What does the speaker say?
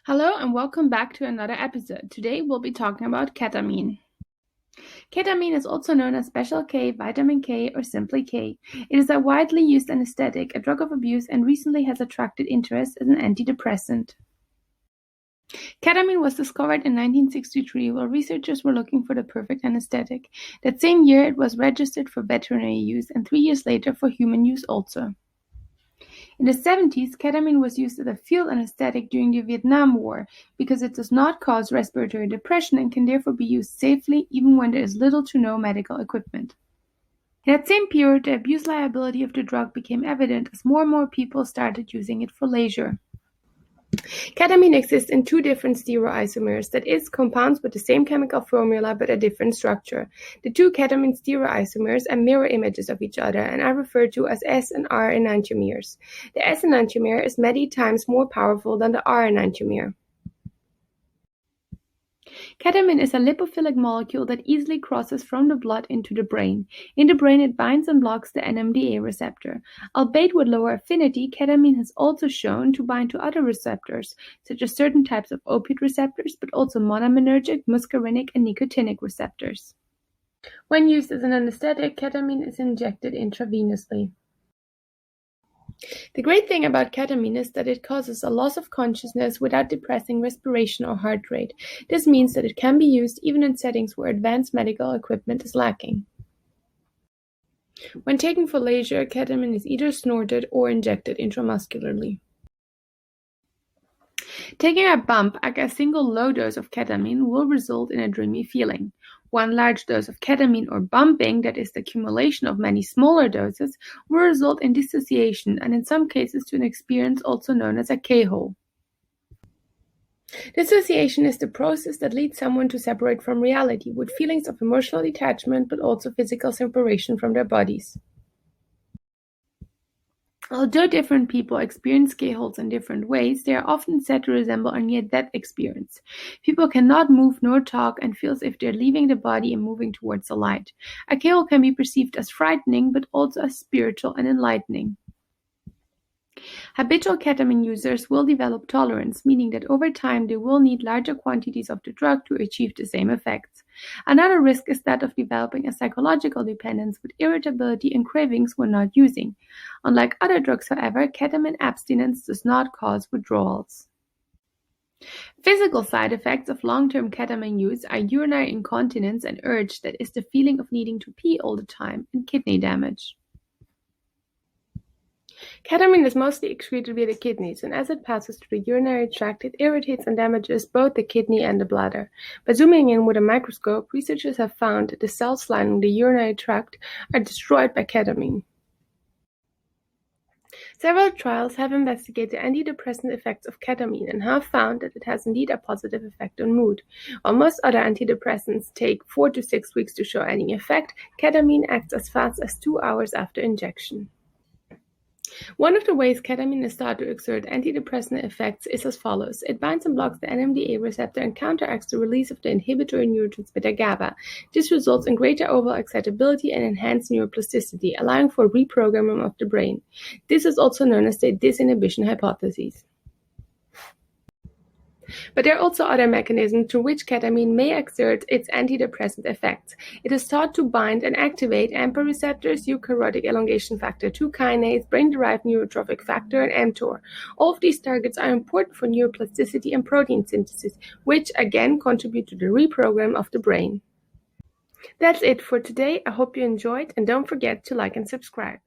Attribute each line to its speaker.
Speaker 1: Hello and welcome back to another episode. Today we'll be talking about ketamine. Ketamine is also known as special K, vitamin K, or simply K. It is a widely used anesthetic, a drug of abuse, and recently has attracted interest as an antidepressant. Ketamine was discovered in 1963 while researchers were looking for the perfect anesthetic. That same year it was registered for veterinary use and 3 years later for human use also. In the 70s, ketamine was used as a field anesthetic during the Vietnam War because it does not cause respiratory depression and can therefore be used safely even when there is little to no medical equipment. In that same period, the abuse liability of the drug became evident as more and more people started using it for leisure. Ketamine exists in two different stereoisomers, that is, compounds with the same chemical formula but a different structure. The two ketamine stereoisomers are mirror images of each other and are referred to as S and R enantiomers. The S enantiomer is many times more powerful than the R enantiomer. Ketamine is a lipophilic molecule that easily crosses from the blood into the brain. In the brain, it binds and blocks the NMDA receptor. Albeit with lower affinity, ketamine has also shown to bind to other receptors, such as certain types of opiate receptors, but also monoaminergic, muscarinic, and nicotinic receptors. When used as an anesthetic, ketamine is injected intravenously. The great thing about ketamine is that it causes a loss of consciousness without depressing respiration or heart rate. This means that it can be used even in settings where advanced medical equipment is lacking. When taken for leisure, ketamine is either snorted or injected intramuscularly. Taking a bump, like a single low dose of ketamine, will result in a dreamy feeling. One large dose of ketamine or bumping, that is the accumulation of many smaller doses, will result in dissociation and in some cases to an experience also known as a K-hole. Dissociation is the process that leads someone to separate from reality with feelings of emotional detachment but also physical separation from their bodies. Although different people experience K-holes in different ways, they are often said to resemble a near-death experience. People cannot move nor talk and feel as if they are leaving the body and moving towards the light. A K-hole can be perceived as frightening, but also as spiritual and enlightening. Habitual ketamine users will develop tolerance, meaning that over time they will need larger quantities of the drug to achieve the same effects. Another risk is that of developing a psychological dependence with irritability and cravings when not using. Unlike other drugs, however, ketamine abstinence does not cause withdrawals. Physical side effects of long-term ketamine use are urinary incontinence and urge, that is the feeling of needing to pee all the time, and kidney damage. Ketamine is mostly excreted via the kidneys, and as it passes through the urinary tract, it irritates and damages both the kidney and the bladder. By zooming in with a microscope, researchers have found that the cells lining the urinary tract are destroyed by ketamine. Several trials have investigated the antidepressant effects of ketamine and have found that it has indeed a positive effect on mood. While most other antidepressants take 4 to 6 weeks to show any effect, ketamine acts as fast as 2 hours after injection. One of the ways ketamine is thought to exert antidepressant effects is as follows. It binds and blocks the NMDA receptor and counteracts the release of the inhibitory neurotransmitter GABA. This results in greater overall excitability and enhanced neuroplasticity, allowing for reprogramming of the brain. This is also known as the disinhibition hypothesis. But there are also other mechanisms through which ketamine may exert its antidepressant effects. It is thought to bind and activate AMPA receptors, eukaryotic elongation factor 2 kinase, brain-derived neurotrophic factor, and mTOR. All of these targets are important for neuroplasticity and protein synthesis, which again contribute to the reprogram of the brain. That's it for today. I hope you enjoyed, and don't forget to like and subscribe.